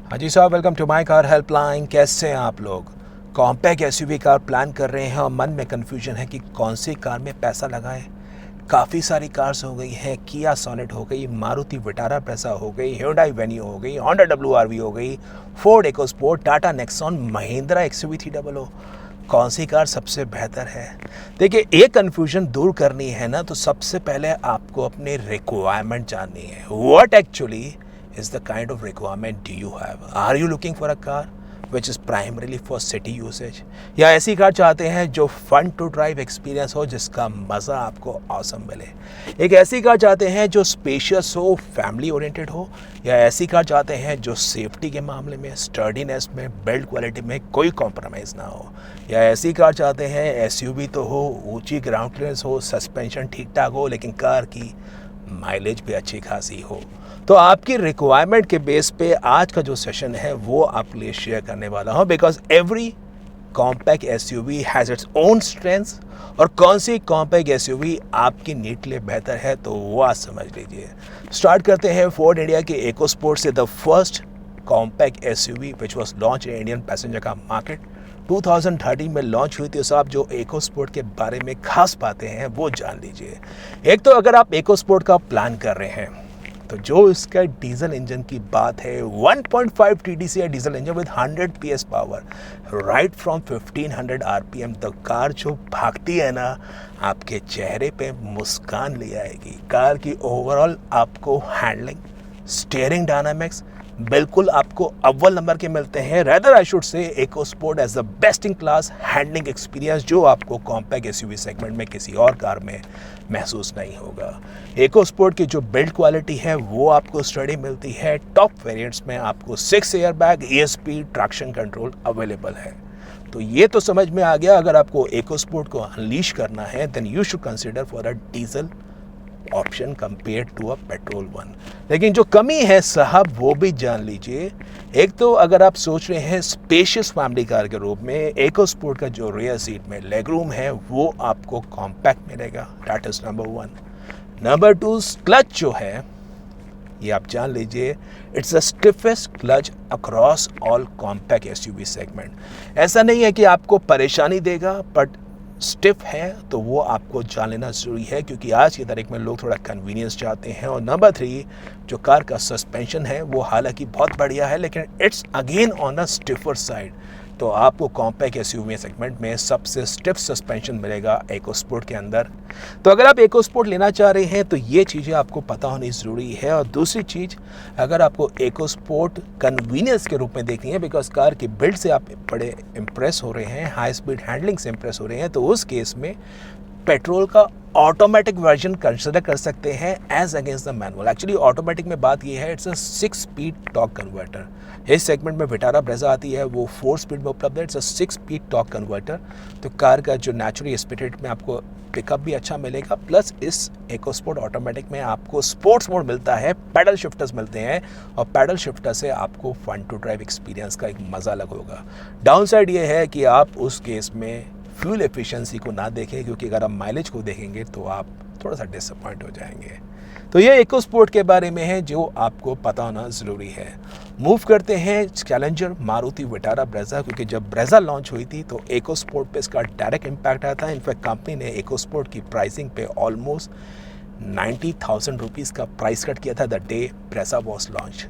हाँ जी साहब, welcome to my car helpline. कैसे हैं आप लोग? कॉम्पैक्ट एसयूवी कार प्लान कर रहे हैं और मन में कन्फ्यूजन है कि कौन सी कार में पैसा लगाएं। काफ़ी सारी कार्स हो गई हैं, किया सोनेट हो गई, मारुति विटारा ब्रेज़ा हो गई, hyundai वेन्यू हो गई, होंडा WRV हो गई, Ford EcoSport, Tata Nexon, Mahindra XUV300। कौन सी कार सबसे बेहतर है? देखिए, ये कन्फ्यूजन दूर करनी है ना, तो सबसे पहले आपको अपने रिक्वायरमेंट जाननी है। What actually is the kind of requirement do you have? Are you looking for a car which is primarily for city usage, या ऐसी कार चाहते हैं जो फन टू ड्राइव एक्सपीरियंस हो, जिसका मज़ा आपको ऑसम मिले? एक ऐसी कार चाहते हैं जो स्पेशियस हो, फैमिली ओरिएंटेड हो, या ऐसी कार चाहते हैं जो सेफ्टी के मामले में, स्टर्डीनेस में, बिल्ड क्वालिटी में कोई कॉम्प्रोमाइज़ ना हो, या ऐसी कार चाहते हैं एसयूवी तो हो, ऊंची ग्राउंड क्लियरेंस हो, सस्पेंशन ठीक ठाक हो, लेकिन कार की माइलेज भी अच्छी खासी हो? तो आपकी रिक्वायरमेंट के बेस पे आज का जो सेशन है वो आपके लिए शेयर करने वाला हूँ, because every compact SUV has its own strengths. और कौन सी कॉम्पैक्ट एसयूवी आपकी नीड के लिए बेहतर है, तो वो आज समझ लीजिए। स्टार्ट करते हैं फोर्ड इंडिया के इकोस्पोर्ट से, the first compact SUV which was launch in Indian passenger का मार्केट 2013 में लॉन्च हुई थी। तो आप जो इकोस्पोर्ट के बारे में खास बातें हैं वो जान लीजिए। एक तो अगर आप इकोस्पोर्ट का प्लान कर रहे हैं तो जो इसका डीजल इंजन की बात है, 1.5 TDCI diesel engine with 100 PS power, right from 1500 RPM। तो कार जो भागती है ना, आपके चेहरे पे मुस्कान ले आएगी। कार की ओवरऑल आपको हैंडलिंग, स्टीयरिंग डायनामिक्स बिल्कुल आपको अव्वल नंबर के मिलते हैं। Rather I should say EcoSport as the best in class handling experience, जो आपको कॉम्पैक्ट एसयूवी सेगमेंट में किसी और कार में महसूस नहीं होगा। इकोस्पोर्ट की जो बिल्ड क्वालिटी है वो आपको स्टडी मिलती है। टॉप वेरिएंट्स में आपको 6 airbag, ESP, traction control available है। तो ये तो समझ में आ गया। अगर आपको इकोस्पोर्ट को अनलीश करना है then you should consider for a diesel option compare to a petrol one. लेकिन जो कमी है साहब वो भी जान लीजिए। एक तो अगर आप सोच रहे हैं स्पेशियस फैमिली कार के रूप में, इकोस्पोर्ट का जो रियर सीट में लेग रूम है वो आपको कॉम्पैक्ट मिलेगा, that is number 1। Number 2, clutch जो है ये आप जान लीजिए, it's the stiffest clutch across all compact SUV segment. ऐसा नहीं है कि आपको परेशानी देगा, बट स्टिफ है तो वो आपको जान लेना ज़रूरी है, क्योंकि आज की तारीख में लोग थोड़ा कन्वीनियंस चाहते हैं। और नंबर 3, जो कार का सस्पेंशन है वो हालांकि बहुत बढ़िया है, लेकिन it's again on a stiffer side. तो आपको कॉम्पैक्ट एसयूवी सेगमेंट में सबसे स्टिफ सस्पेंशन मिलेगा इकोस्पोर्ट के अंदर। तो अगर आप इकोस्पोर्ट लेना चाह रहे हैं तो ये चीज़ें आपको पता होनी ज़रूरी है। और दूसरी चीज़, अगर आपको इकोस्पोर्ट कन्वीनियंस के रूप में देखनी है, बिकॉज कार की बिल्ड से आप बड़े इम्प्रेस हो रहे हैं, हाई स्पीड हैंडलिंग से इम्प्रेस हो रहे हैं, तो उस केस में पेट्रोल का ऑटोमेटिक वर्जन कंसिडर कर सकते हैं as against the manual. Actually automatic में बात ये है, it's a 6 speed torque converter. इस सेगमेंट में विटारा ब्रेज़ा आती है, वो 4 स्पीड में उपलब्ध है। It's a 6 speed torque converter. तो कार का जो नेचुरली स्पिरिट में आपको पिकअप भी अच्छा मिलेगा, प्लस इस इकोस्पोर्ट ऑटोमेटिक में आपको स्पोर्ट्स मोड मिलता है, पैडल शिफ्टर्स मिलते हैं, और पैडल शिफ्टर से आपको फन टू ड्राइव एक्सपीरियंस का एक मज़ा अलग होगा। डाउन साइड ये है कि आप उस केस में फ्यूल एफिशिएंसी को ना देखें, क्योंकि अगर आप माइलेज को देखेंगे तो आप थोड़ा सा डिसअपॉइंट हो जाएंगे। तो ये इकोस्पोर्ट के बारे में है जो आपको पता होना ज़रूरी है। मूव करते हैं चैलेंजर मारुति विटारा ब्रेज़ा, क्योंकि जब ब्रेज़ा लॉन्च हुई थी तो इकोस्पोर्ट पे इसका डायरेक्ट इम्पैक्ट आया था। इनफैक्ट कंपनी ने इकोस्पोर्ट की प्राइसिंग पे ऑलमोस्ट 90,000 रुपीज़ का प्राइस कट किया था the day Brezza was launch.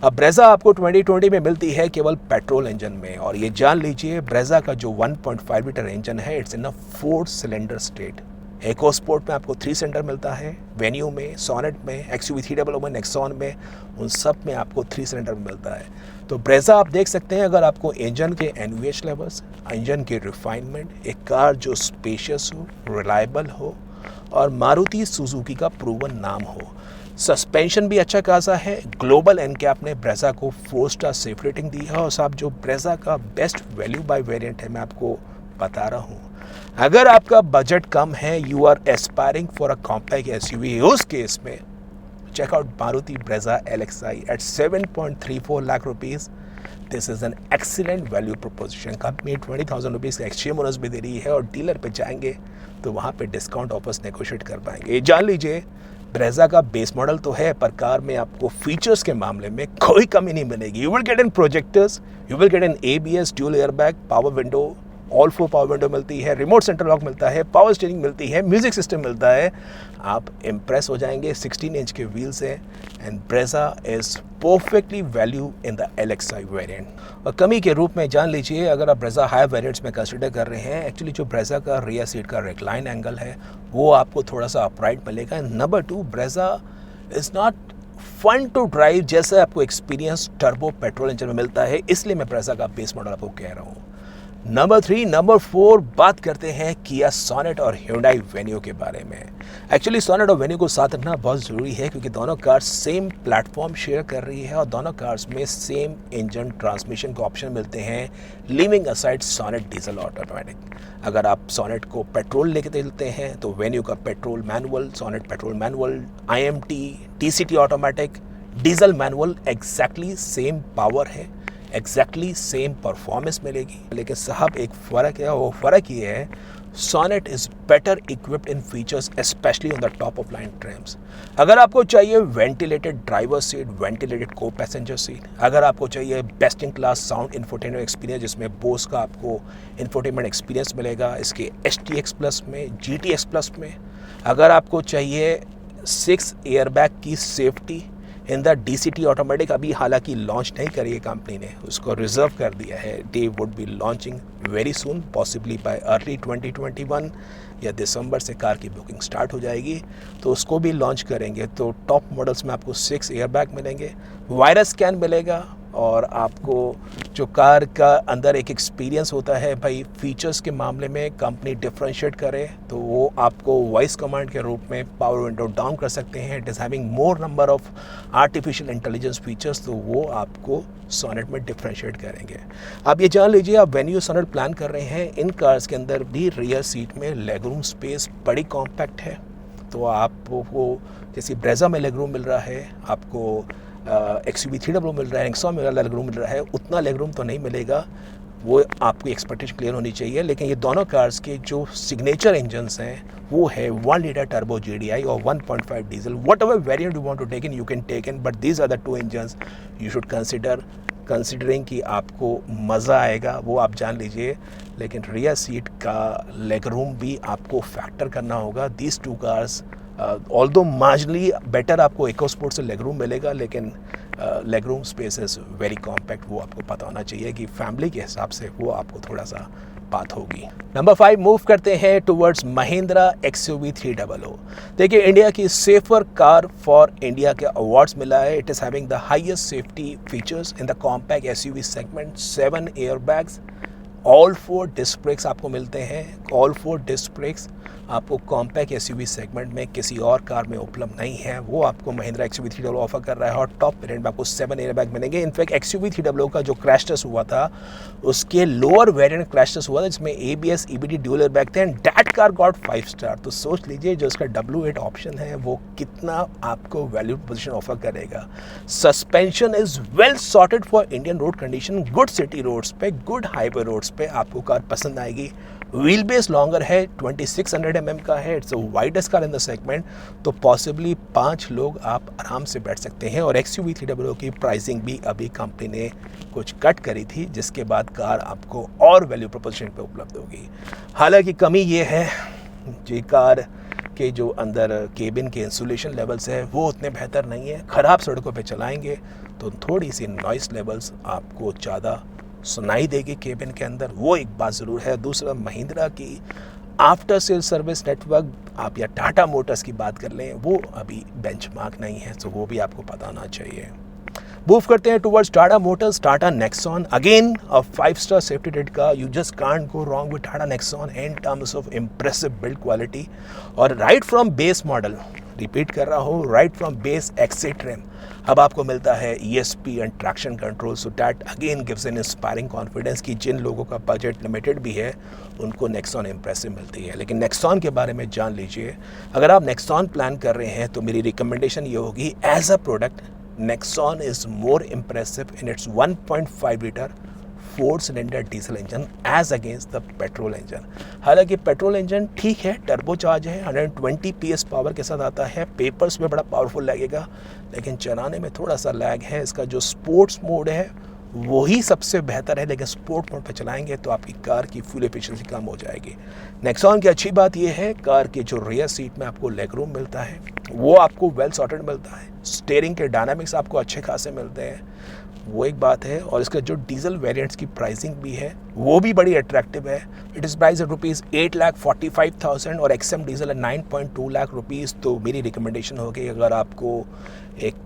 अब ब्रेज़ा आपको 2020 में मिलती है केवल पेट्रोल इंजन में, और ये जान लीजिए ब्रेज़ा का जो 1.5 लीटर इंजन है it's in a 4 cylinder state. EcoSport में आपको 3 सिलेंडर मिलता है, वेन्यू में, सोनेट में, XUV300 में, नेक्सॉन में, उन सब में आपको 3 सिलेंडर मिलता है। तो ब्रेज़ा आप देख सकते हैं, अगर आपको इंजन के NVH लेवल्स, इंजन के रिफाइनमेंट, एक कार जो स्पेशियस हो, रिलायबल हो, और मारुति सुजुकी का प्रूवन नाम हो, सस्पेंशन भी अच्छा खासा है। ग्लोबल एनकैप ने ब्रेज़ा को 4 स्टार सेफ रेटिंग दी है। और साहब जो ब्रेज़ा का बेस्ट वैल्यू बाय वेरिएंट है, मैं आपको बता रहा हूँ, अगर आपका बजट कम है, you are aspiring for a compact SUV, उस केस में check out Maruti Brezza LXi at 7.34 lakh rupees. This is an excellent value proposition. Company 20,000 rupees का एक्सचेंज बोनस भी दे रही है, और डीलर पे जाएंगे तो वहाँ पे डिस्काउंट ऑफर्स नेगोशिएट कर पाएंगे। जान लीजिए ब्रेजा का बेस मॉडल तो है, पर कार में आपको फीचर्स के मामले में कोई कमी नहीं मिलेगी। You will get in projectors, you will get in ABS, dual airbag, power window, all 4 power window मिलती है, रिमोट सेंटर लॉक मिलता है, पावर स्टीयरिंग मिलती है, म्यूजिक सिस्टम मिलता है। आप इम्प्रेस हो जाएंगे। 16 इंच के व्हील्स हैं and Brezza is perfectly value in the LXi variant. और कमी के रूप में जान लीजिए, अगर आप ब्रेजा हाई वेरिएंट्स में कंसिडर कर रहे हैं, एक्चुअली जो ब्रेजा का रियर सीट का रेक्लाइन एंगल है वो आपको थोड़ा सा अपराइट मिलेगा। Number 2, Brezza is not fun to drive जैसा आपको एक्सपीरियंस टर्बो पेट्रोल इंजन में मिलता है, इसलिए मैं ब्रेजा का बेस मॉडल आपको कह रहा हूँ। नंबर 4 बात करते हैं किया सोनेट और Hyundai वेन्यू के बारे में। एक्चुअली सोनेट और वेन्यू को साथ रखना बहुत ज़रूरी है क्योंकि दोनों कार्स सेम प्लेटफॉर्म शेयर कर रही है और दोनों कार्स में सेम इंजन ट्रांसमिशन के ऑप्शन मिलते हैं, leaving aside Sonet diesel automatic. अगर आप सोनेट को पेट्रोल लेके चलते हैं तो वेन्यू का petrol manual, Sonet petrol manual, IMT, TCT automatic, diesel manual, exactly same power है, एग्जैक्टली सेम परफॉर्मेंस मिलेगी। लेकिन साहब एक फ़र्क है, वो फ़र्क ये है Sonet is better equipped in features specially on the top of line trims. अगर आपको चाहिए ventilated driver seat, ventilated co passenger seat, अगर आपको चाहिए best in class sound infotainment experience जिसमें बोस का आपको इंफोटेनमेंट एक्सपीरियंस मिलेगा इसके STX प्लस में, GTX प्लस में, अगर आपको चाहिए 6 एयरबैग की safety in the DCT automatic, अभी हालांकि लॉन्च नहीं करी है कंपनी ने, उसको रिजर्व कर दिया है। They would be launching very soon, possibly bye early 2021 या दिसंबर से कार की बुकिंग स्टार्ट हो जाएगी, तो उसको भी लॉन्च करेंगे। तो टॉप मॉडल्स में आपको 6 एयरबैग मिलेंगे, वायरस स्कैन मिलेगा और आपको जो कार का अंदर एक एक्सपीरियंस होता है भाई फीचर्स के मामले में कंपनी डिफ्रेंशिएट करे तो वो आपको वॉइस कमांड के रूप में पावर विंडो डाउन कर सकते हैं। It is having more number of artificial intelligence features, तो वो आपको सोनेट में डिफ्रेंशिएट करेंगे। आप ये जान लीजिए, आप वेन्यू सोनेट प्लान कर रहे हैं, इन कार्स के अंदर भी रियर सीट में लेग रूम स्पेस बड़ी कॉम्पैक्ट है। तो आपको जैसे ब्रेजा में लेग रूम मिल रहा है, आपको XUV 300 मिल रहा है, नेक्सॉन में लेग रूम मिल रहा है, उतना लेग रूम तो नहीं मिलेगा, वो आपकी एक्सपेक्टेशन क्लियर होनी चाहिए। लेकिन ये दोनों कार्स के जो सिग्नेचर इंजन्स हैं वो है 1 लीटर टर्बो GDI और 1.5 diesel. Whatever variant you want to take in you can take in, but these are the 2 engines you should considering कि आपको मज़ा आएगा वो आप जान लीजिए। लेकिन रियर सीट का लेग रूम भी आपको फैक्टर करना होगा। These 2 cars although marginally better आपको इकोस्पोर्ट से लेग रूम मिलेगा, लेकिन leg room space is very compact, वो आपको पता होना चाहिए कि फैमिली के हिसाब से वो आपको थोड़ा सा बात होगी। नंबर 5 मूव करते हैं टुवर्ड्स महिंद्रा XUV 300। देखिए, इंडिया की सेफर कार फॉर इंडिया के अवार्ड्स मिला है। It is having the highest safety features in the compact SUV segment, 7 airbags, all 4 disc brakes आपको मिलते हैं। ऑल 4 डिस्क ब्रेक्स आपको कॉम्पैक्ट SUV सेगमेंट में किसी और कार में उपलब्ध नहीं है, वो आपको महिंद्रा XUV 300 ऑफर कर रहा है। और टॉप वेरिएंट में आपको 7 एयरबैग मिलेंगे। इनफैक्ट XUV 300 का जो क्रैश टेस्ट हुआ था उसके लोअर वेरिएंट क्रैश टेस्ट हुआ था जिसमें ABS EBD ड्यूल एयरबैग थे and that car got 5 star. तो सोच लीजिए जो उसका W8 ऑप्शन है वो कितना आपको वैल्यू पोजीशन ऑफर करेगा। Suspension is well sorted for Indian road condition, good city roads पे, गुड हाईवे रोड्स पे आपको कार पसंद आएगी। व्हील बेस लॉन्गर है, 2600 mm का है, it's a widest car in the segment, तो पॉसिबली 5 लोग आप आराम से बैठ सकते हैं। और XUV 300 की प्राइसिंग भी अभी कंपनी ने कुछ कट करी थी जिसके बाद कार आपको और वैल्यू प्रोपोजिशन पे उपलब्ध होगी। हालांकि कमी ये है जी कार के जो अंदर केबिन के इंसुलेशन लेवल्स है वो उतने बेहतर नहीं है। ख़राब सड़कों पे चलाएंगे तो थोड़ी सी नॉइस लेवल्स आपको ज़्यादा सुनाई देगी केबिन के अंदर, वो एक बात ज़रूर है। दूसरा, महिंद्रा की आफ्टर सेल सर्विस नेटवर्क आप या टाटा मोटर्स की बात कर लें वो अभी बेंचमार्क नहीं है, तो वो भी आपको पता होना चाहिए। मूव करते हैं towards Tata motors, Tata Nexon, again a 5 star safety rate का। You just can't go wrong with Tata Nexon in terms of impressive build quality. और right from base model, repeat कर रहा हूँ, राइट फ्रॉम बेस एक्सेट ट्रिम अब आपको मिलता है ESP and traction control, so that again gives an inspiring confidence कि जिन लोगों का बजट लिमिटेड भी है उनको नेक्सॉन इम्प्रेसिव मिलती है। लेकिन नेक्सॉन के बारे में जान लीजिए, अगर आप नेक्सॉन प्लान कर रहे हैं तो मेरी रिकमेंडेशन ये होगी, as a product Nexon is more impressive in its 1.5 litre 4 cylinder diesel engine as against the petrol engine. हालांकि पेट्रोल इंजन ठीक है, टर्बो चार्ज है, 120 PS पावर के साथ आता है, पेपर्स में बड़ा पावरफुल लगेगा, लेकिन चलाने में थोड़ा सा लैग है। इसका जो स्पोर्ट्स मोड है वही सबसे बेहतर है, लेकिन स्पोर्ट मोड पर चलाएंगे तो आपकी कार की फ्यूल एफिशिएंसी कम हो जाएगी। नेक्सॉन की अच्छी बात यह है, कार के जो रियर सीट में आपको लेग रूम मिलता है वो आपको वेल सॉर्टेड मिलता है। स्टीयरिंग के डायनामिक्स आपको अच्छे खासे मिलते हैं, वो एक बात है। और इसका जो डीजल वेरिएंट्स की प्राइसिंग भी है वो भी बड़ी अट्रैक्टिव है। इट इज़ प्राइस ₹8,45,000 और XM डीजल है 9.2 लाख रुपीज़। तो मेरी रिकमेंडेशन होगी, अगर आपको एक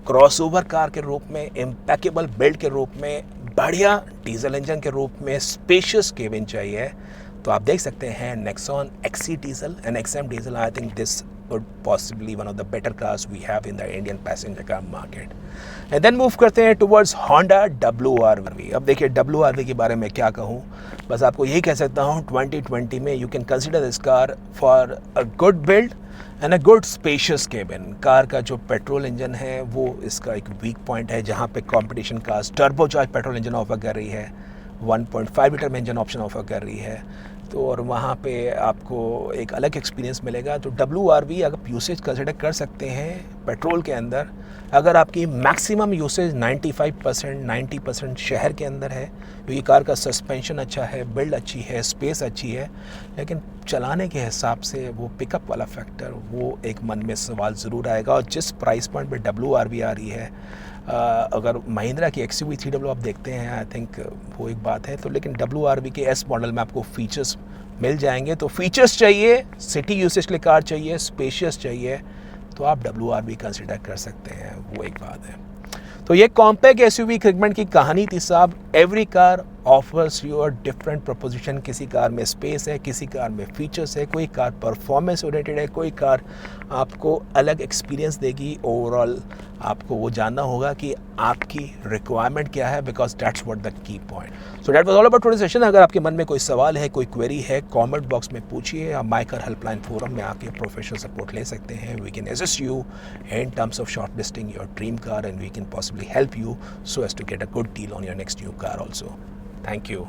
क्रॉसओवर कार के रूप में, इम्पेकेबल बिल्ड के रूप में, बढ़िया डीजल इंजन के रूप में स्पेशियस केबिन चाहिए, तो आप देख सकते हैं Nexon XE diesel and XM diesel. I think this would possibly one of the better cars we have in the Indian passenger car market. And then move करते हैं towards Honda WRV। अब देखिए WRV के बारे में क्या कहूँ, बस आपको यही कह सकता हूँ 2020 में you can consider this car for a good build and a good spacious cabin। Car का जो पेट्रोल इंजन है वो इसका एक वीक पॉइंट है, जहाँ पे competition cars turbocharge petrol engine offer कर रही है, 1.5 लीटर में इंजन ऑप्शन ऑफर कर रही है। तो और वहाँ पे आपको एक अलग एक्सपीरियंस मिलेगा। तो WRV अगर यूसेज कंसिडर कर सकते हैं पेट्रोल के अंदर, अगर आपकी मैक्सिमम यूसेज 95% 90% शहर के अंदर है, क्योंकि कार का सस्पेंशन अच्छा है, बिल्ड अच्छी है, स्पेस अच्छी है, लेकिन चलाने के हिसाब से वो पिकअप वाला फैक्टर वो एक मन में सवाल ज़रूर आएगा। और जिस प्राइस पॉइंट पे WRV आ रही है, अगर महिंद्रा की XUV 3W आप देखते हैं, आई थिंक वो एक बात है। तो लेकिन WRV के S मॉडल में आपको फीचर्स मिल जाएंगे। तो फीचर्स चाहिए, सिटी यूसेज के लिए कार चाहिए, स्पेशियस चाहिए, तो आप WRV कंसिडर कर सकते हैं, वो एक बात है। तो ये कॉम्पैक्ट SUV सेगमेंट की कहानी थी साहब। Every car offers you a different proposition. किसी कार में स्पेस है, किसी कार में फीचर्स है, कोई कार परफॉर्मेंस ओरिएंटेड है, कोई कार आपको अलग एक्सपीरियंस देगी। ओवरऑल आपको वो जानना होगा कि आपकी रिक्वायरमेंट क्या है, because that's what the key point. So that was all about today session. अगर आपके मन में कोई सवाल है, कोई क्वेरी है, कमेंट बॉक्स में पूछिए। आप माय कार हेल्पलाइन फोरम में आके प्रोफेशनल सपोर्ट ले सकते हैं। We can assist you in terms of short listing your dream car and we can possibly help you so as to get a good deal on your next new car also. Thank you.